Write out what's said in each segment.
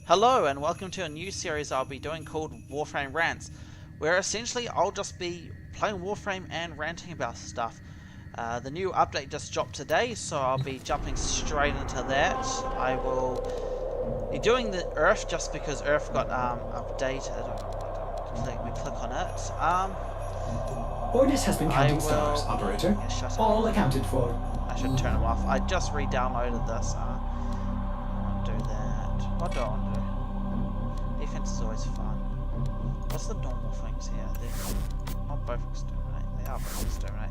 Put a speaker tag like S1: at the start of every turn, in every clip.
S1: Hello and welcome to a new series I'll be doing called Warframe Rants, where essentially I'll just be playing Warframe and ranting about stuff. The new update just dropped today, so I'll be jumping straight into that. I will be doing the Earth just because Earth got updated. Let me click on it.
S2: Orders has been counting stars, operator.
S1: Yeah,
S2: all accounted for.
S1: I should turn them off. I just re-downloaded this. I want to do that. What do I want to do? Defense is always fun. What's the normal things here? They're not both exterminate. They are both exterminate.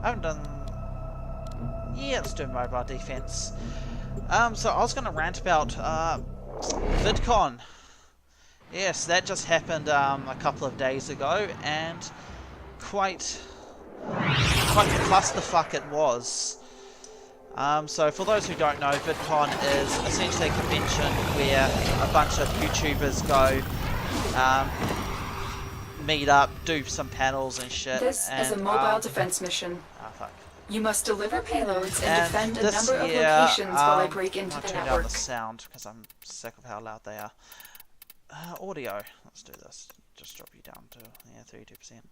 S1: I haven't done... Yeah, let's do mobile defense. So I was going to rant about Vidcon. Yes, that just happened a couple of days ago, and quite the clusterfuck it was. So for those who don't know, Vidcon is essentially a convention where a bunch of YouTubers go, meet up, do some panels and shit.
S3: This is a mobile defense mission.
S1: Oh fuck.
S3: You must deliver payloads and defend a
S1: this
S3: number of
S1: year,
S3: locations while I break into
S1: I'll
S3: the
S1: turn
S3: network.
S1: down the sound because I'm sick of how loud they are. Audio. Let's do this. Just drop you down to 32%.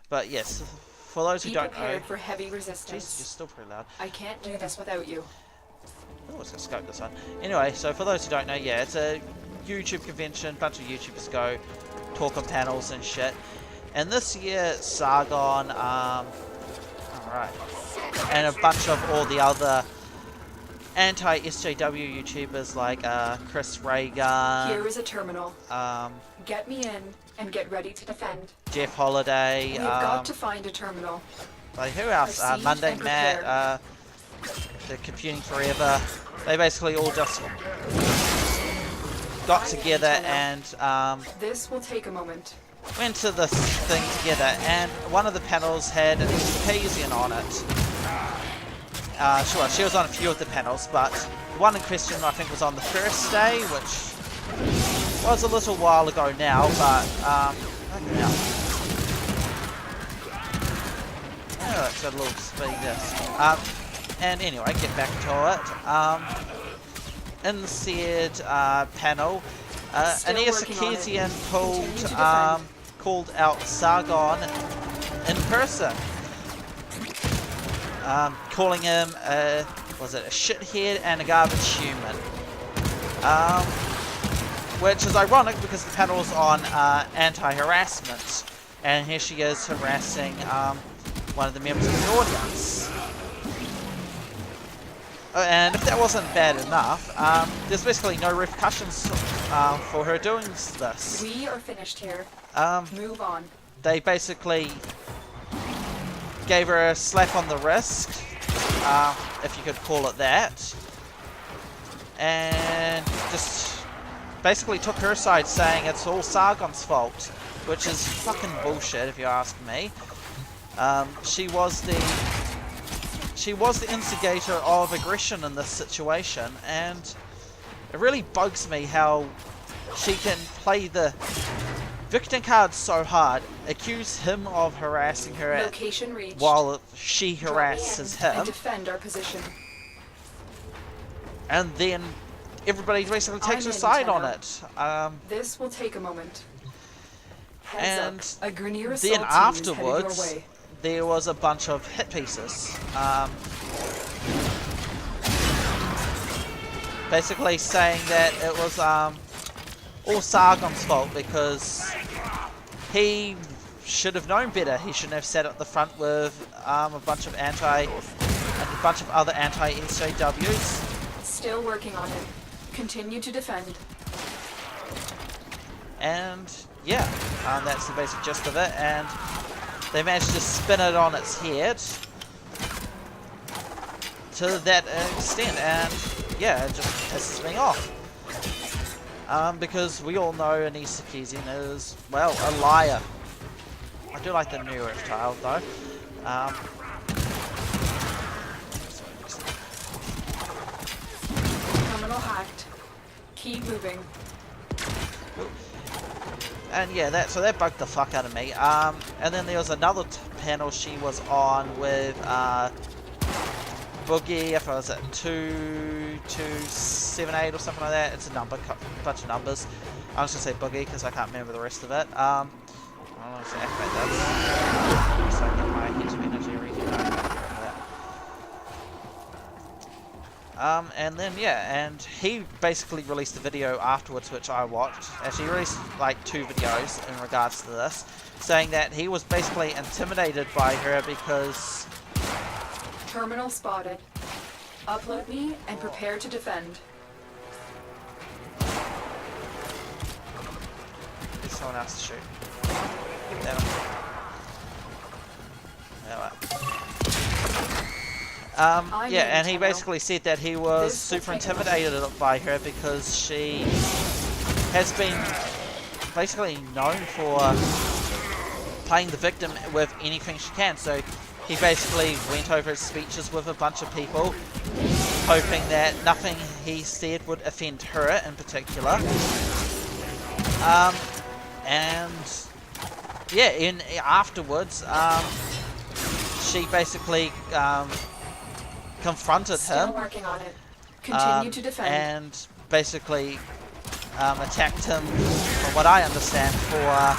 S1: But yes, for those who don't know,
S3: prepared for heavy resistance.
S1: Jesus, you're still pretty loud.
S3: I can't do this without you.
S1: Oh, let's just scope this one. Anyway, so for those who don't know, yeah, it's a YouTube convention. A bunch of YouTubers go talk on panels and shit. And this year, Sargon, alright, and a bunch of all the other anti-SJW YouTubers like Chris Reagan.
S3: Here is a terminal. Get me in and get ready to defend.
S1: Jeff Holiday.
S3: We've got to find a terminal.
S1: Like who else?
S3: Proceed
S1: Monday
S3: and
S1: Matt. The Computing Forever. They basically all just got together and
S3: This will take a moment.
S1: went to this thing together. And one of the panels had Hazian on it. Sure, she was on a few of the panels, but the one in question I think was on the first day, which was a little while ago now, but oh, it's got a little speed this. And anyway, get back to it. In said panel, Aeneas Sarkisian called out Sargon in person. Calling him was it a shithead and a garbage human, which is ironic because the panel's on anti-harassment, and here she is harassing one of the members of the audience. And if that wasn't bad enough, there's basically no repercussions for her doing this.
S3: We are finished here. Move on.
S1: They basically gave her a slap on the wrist, if you could call it that, and just basically took her side, saying it's all Sargon's fault, which is fucking bullshit if you ask me. She was the instigator of aggression in this situation, and it really bugs me how she can play the victim card so hard, accuse him of harassing her
S3: Location reached.
S1: while she harasses him,
S3: and defend our position.
S1: and then everybody basically takes her side on it.
S3: This will take a moment. Heads
S1: And
S3: up. A Grenier
S1: then
S3: assault team is headed
S1: afterwards,
S3: your way.
S1: there was a bunch of hit pieces. Basically saying that it was all Sargon's fault because he should have known better. He shouldn't have sat at the front with a bunch of other anti-SJWs.
S3: Still working on it. Continue to defend.
S1: And yeah, that's the basic gist of it. And they managed to spin it on its head to that extent, and yeah, it just pisses me off. Because we all know Aeneas Sarkisian is, well, a liar. I do like the new Earth tile though.
S3: Terminal hacked. Keep moving.
S1: And yeah, so that bugged the fuck out of me. And then there was another panel she was on with Boogie, if I was at 2278 or something like that. It's a number, bunch of numbers. I was going to say Boogie because I can't remember the rest of it. I don't know if I activate that. So I get my heat of energy everything. And then yeah, and he basically released a video afterwards which I watched. Actually, he released like 2 videos in regards to this, saying that he was basically intimidated by her because...
S3: Terminal spotted. Upload me and prepare to defend.
S1: There's someone else to shoot. Damn it. Yeah, and he basically said that he was super intimidated by her because she has been basically known for playing the victim with anything she can. So he basically went over his speeches with a bunch of people, hoping that nothing he said would offend her in particular. And yeah, afterwards, she basically confronted him,
S3: working on it. Continue to defend.
S1: and basically attacked him, from what I understand, for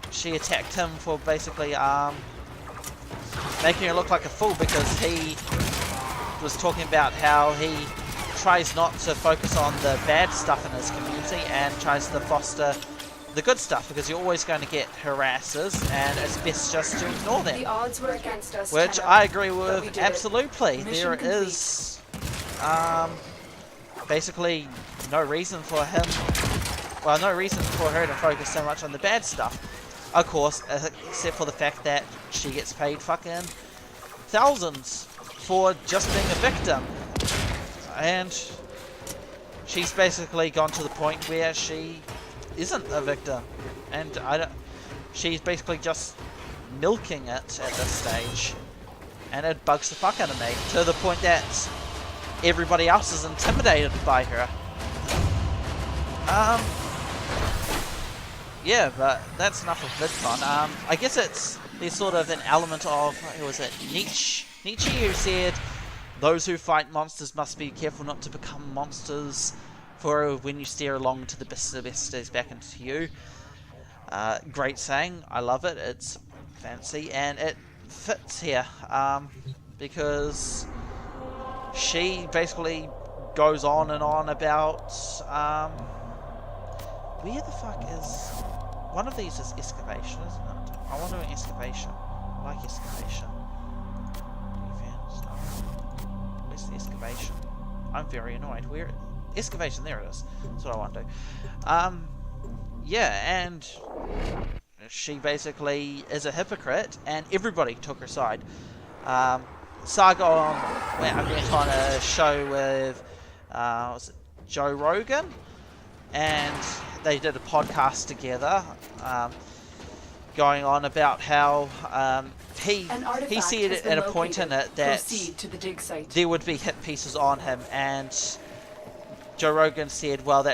S1: she attacked him for basically making her look like a fool because he was talking about how he tries not to focus on the bad stuff in his community and tries to foster the good stuff because you're always going to get harassers and it's best just to ignore them.
S3: The odds were against us,
S1: which I agree with absolutely. There is basically no reason for him, well, no reason for her to focus so much on the bad stuff. Of course, except for the fact that she gets paid fucking thousands for just being a victim. And she's basically gone to the point where she isn't a victim. And she's basically just milking it at this stage. And it bugs the fuck out of me. To the point that everybody else is intimidated by her. Yeah, but that's enough of VidCon. I guess there's sort of an element of, who was it, Nietzsche who said, those who fight monsters must be careful not to become monsters, for when you stare along to the best stares back into you. Great saying, I love it, it's fancy, and it fits here, because she basically goes on and on about, where the fuck is... One of these is excavation, isn't it? I want to do an excavation. I like excavation. Where's the excavation? I'm very annoyed. Where... Excavation, there it is. That's what I want to do. Yeah, and she basically is a hypocrite, and everybody took her side. Sargon went on a show with, was it Joe Rogan? And they did a podcast together, going on about how he said at a point in it that there would be hit pieces on him, and Joe Rogan said, well,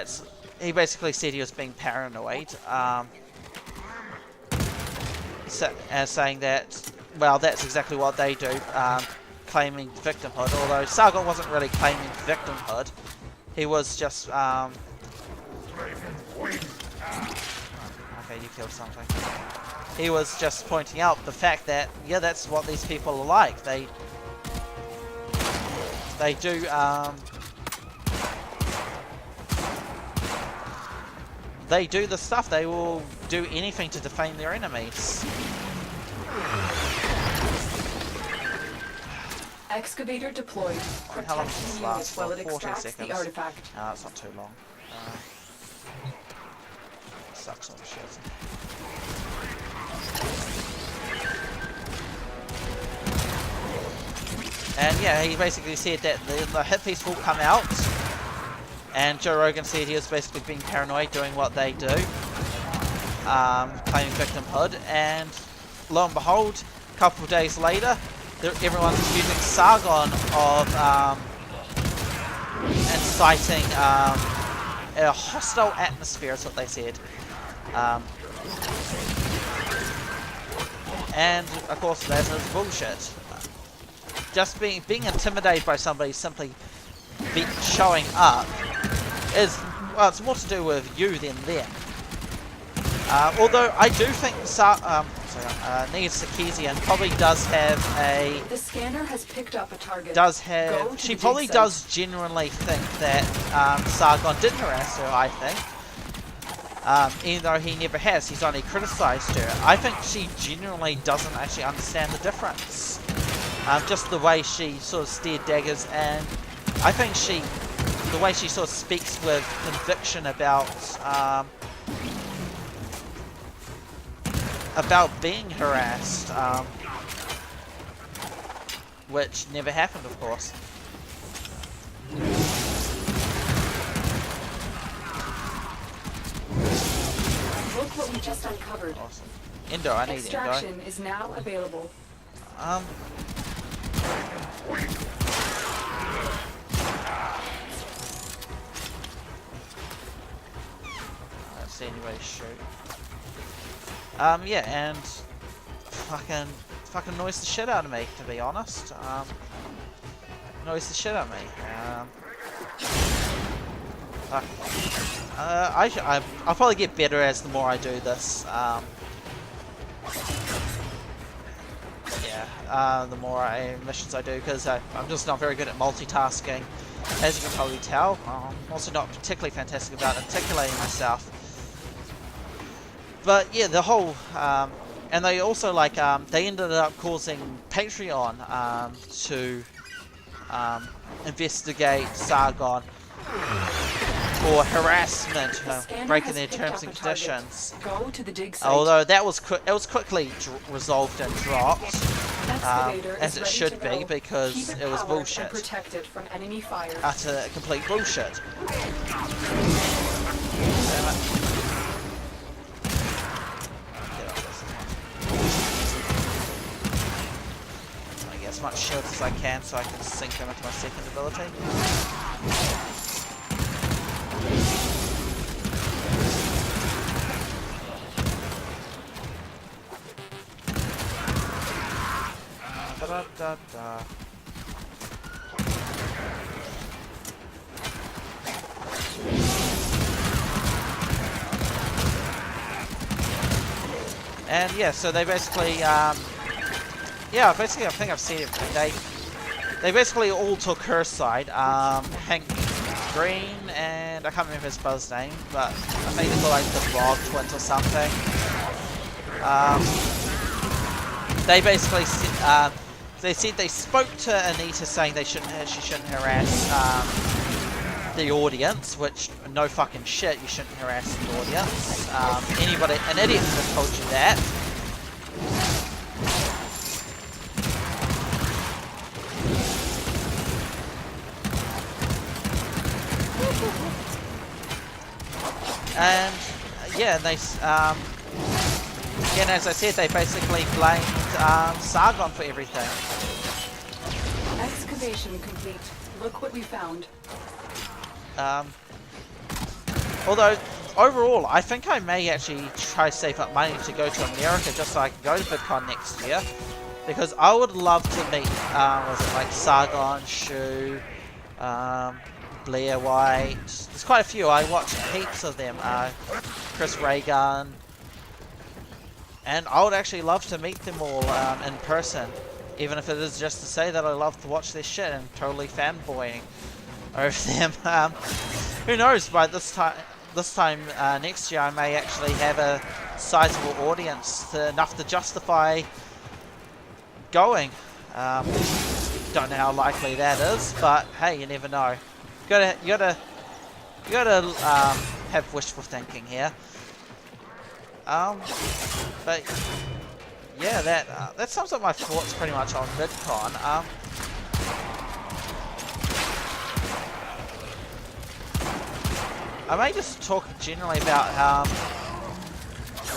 S1: he basically said he was being paranoid, saying that, well, that's exactly what they do, claiming victimhood, although Sargon wasn't really claiming victimhood, he was just, okay, you killed something. He was just pointing out the fact that, yeah, that's what these people are like. They do, they do the stuff. They will do anything to defame their enemies.
S3: Excavator deployed.
S1: How long does this last?
S3: While
S1: For
S3: it
S1: 40
S3: extracts
S1: seconds.
S3: the artifact.
S1: No, that's not too long. Sucks all the shit. And yeah, he basically said that the hit piece will come out, and Joe Rogan said he was basically being paranoid, doing what they do, claiming victimhood, and lo and behold, a couple of days later, everyone's accusing Sargon of inciting a hostile atmosphere, is what they said. And of course that is bullshit. Just being intimidated by somebody simply showing up is, well, it's more to do with you than them. Although I do think Nia Sarkeesian probably does have a...
S3: The scanner has picked up a target.
S1: She probably does genuinely think that Sargon did harass her, I think. Even though he never has, he's only criticised her. I think she genuinely doesn't actually understand the difference. Just the way she sort of stared daggers, and I think the way she sort of speaks with conviction about being harassed, which never happened, of course.
S3: Look what we just uncovered.
S1: Awesome. Endo, I need Endo.
S3: Extraction is now available.
S1: Let's see any way to shoot. Yeah, and fucking annoys the shit out of me, to be honest. Annoys the shit out of me. I'll probably get better as the more I do this. The more missions I do, because I'm just not very good at multitasking, as you can probably tell. I'm also not particularly fantastic about articulating myself. But yeah, the whole, and they also they ended up causing Patreon to investigate Sargon for harassment, breaking their terms and conditions.
S3: Go to the dig site.
S1: Although that was quickly resolved and dropped, as it should be, because it was bullshit.
S3: Protected from enemy fire.
S1: Utter complete bullshit. I get as much shields as I can so I can sink them into my second ability. And yeah, so they basically, I think I've seen it. They basically all took her side. Hank Green and I can't remember his brother's name, but I think they call like the Rob twins or something. They basically they said they spoke to Anita saying she shouldn't harass the audience, which no fucking shit, you shouldn't harass the audience. An idiot would have told you that. And yeah, they again, as I said, they basically blamed Sargon for everything.
S3: Excavation complete. Look what we found.
S1: Although, overall, I think I may actually try to save up money to go to America just so I can go to Vidcon next year. Because I would love to meet, Sargon, Shu, Blair White. There's quite a few. I watched heaps of them. Chris Reagan. And I would actually love to meet them all in person. Even if it is just to say that I love to watch their shit and totally fanboying over them. Who knows, by this time next year I may actually have a sizable audience enough to justify going. Don't know how likely that is, but hey, you never know. You gotta have wishful thinking here. But yeah, that sums up my thoughts pretty much on VidCon. I may just talk generally about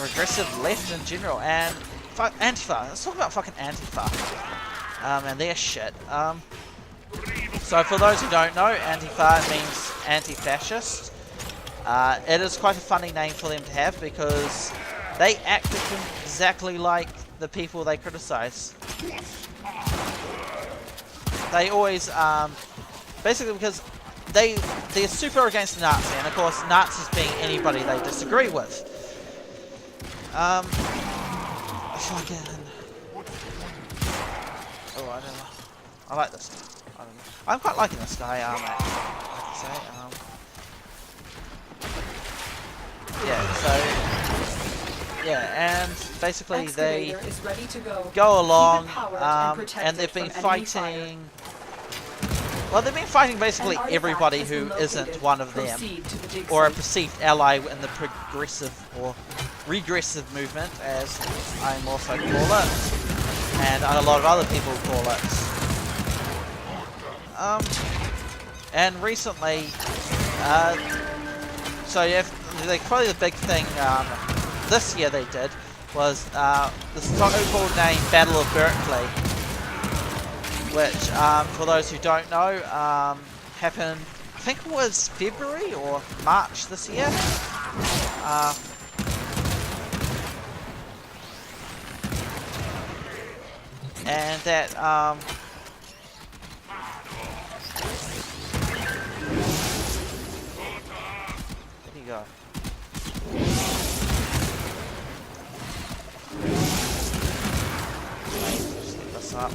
S1: regressive left in general, and Antifa. Let's talk about fucking Antifa and their shit. So for those who don't know, Antifa means anti-fascist. It is quite a funny name for them to have because they act exactly like the people they criticize. They always, basically because they're super against Nazi, and of course Nazis being anybody they disagree with. Fucking... Oh, I don't know. I like this guy. I don't know. I'm quite liking this guy, I have to say. Yeah, so... Yeah, and basically they go along, and they've been fighting... Well, they've been fighting basically everybody who isn't one of them, or a perceived ally in the progressive or regressive movement, as I'm also call it, and a lot of other people call it. And recently, so yeah, probably the big thing this year they did was the so-called name Battle of Berkeley, which, for those who don't know, happened, I think it was February or March this year. And that, there you go. Let's get this up.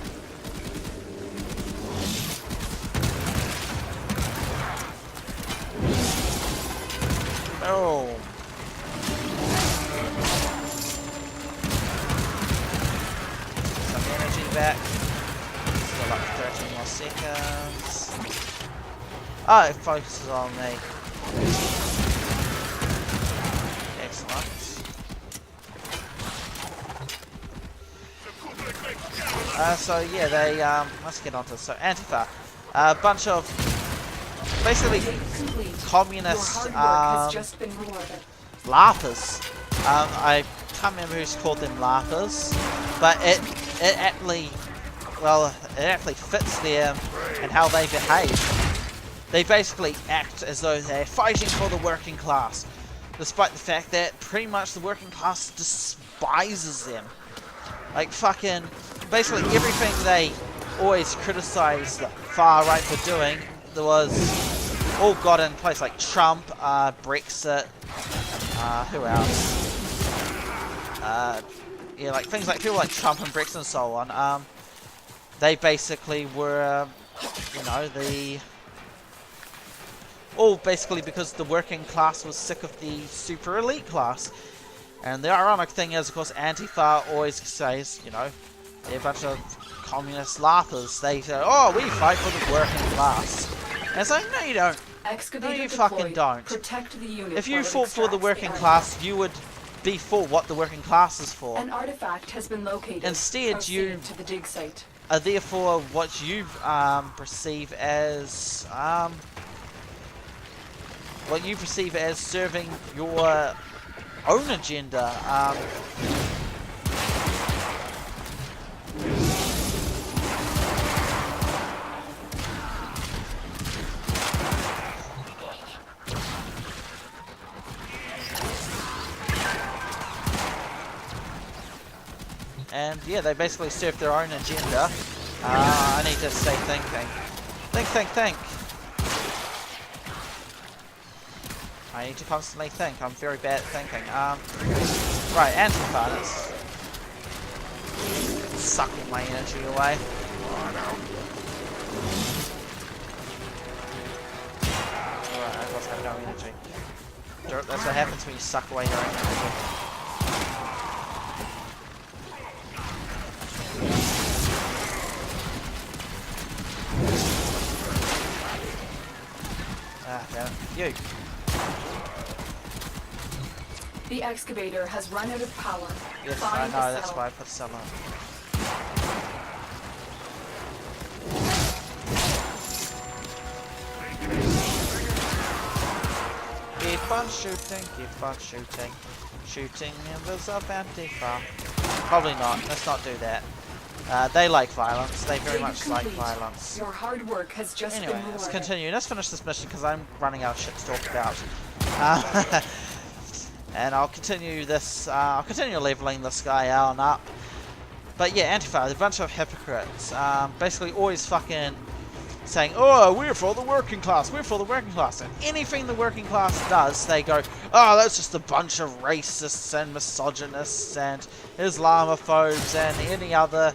S1: Oh. Some energy back. Still like 13 more seconds. Oh, it focuses on me. Excellent. So yeah, they let's get on to this. So Antifa, a bunch of basically communist laughers. I can't remember who's called them laughers, but it actually fits them and how they behave. They basically act as though they're fighting for the working class, despite the fact that pretty much the working class despises them. Like fucking, basically everything they always criticize the far right for doing, there was all got in place, like Trump, Brexit, who else? Yeah, like things like people like Trump and Brexit and so on. They basically were, you know, all basically because the working class was sick of the super elite class. And the ironic thing is, of course, Antifa always says, you know, they're a bunch of communist laughers. They say, oh, we fight for the working class. And it's like, no you don't. No you fucking don't. If you fought for the working class, you would be for what the working class is for.
S3: An artifact has been located.
S1: Instead, you
S3: to the dig site.
S1: Are therefore what you perceive as serving your own agenda. And yeah, they basically serve their own agenda. I need to say think. I need to constantly think. I'm very bad at thinking. Right, Antifa. That's sucking my energy away. Alright, I just have no energy. That's what happens when you suck away your own energy. Ah, damn it. You.
S3: The excavator has run out of power.
S1: Yes, I know, that's why I put some on. Keep on shooting. Shooting members of Antifa. Probably not, let's not do that. They like violence, they very much like violence.
S3: Your hard work has just
S1: anyway,
S3: been
S1: let's continue. Let's finish this mission because I'm running out of shit to talk about. And I'll continue this, I'll continue leveling this guy on up. But yeah, Antifa, they're a bunch of hypocrites. Basically always fucking saying, oh, we're for the working class, we're for the working class. And anything the working class does, they go, oh, that's just a bunch of racists and misogynists and Islamophobes and any other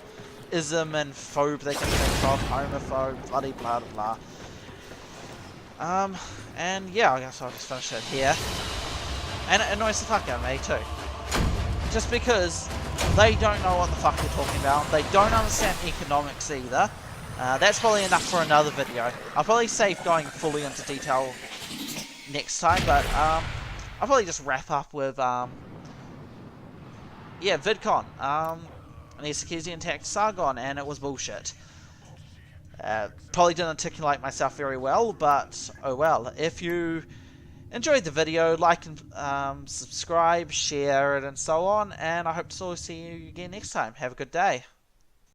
S1: ism and phobe they can think of, homophobe, bloody blah blah blah. And yeah, I guess I'll just finish it here. And it annoys the fuck out of me too. Just because they don't know what the fuck they're talking about, they don't understand economics either. That's probably enough for another video. I'll probably save going fully into detail next time, but I'll probably just wrap up with yeah, Vidcon. The Sargon attacked Sargon, and it was bullshit. Probably didn't articulate myself very well, but oh well. If you enjoyed the video, like and subscribe, share it, and so on. And I hope to see you again next time. Have a good day.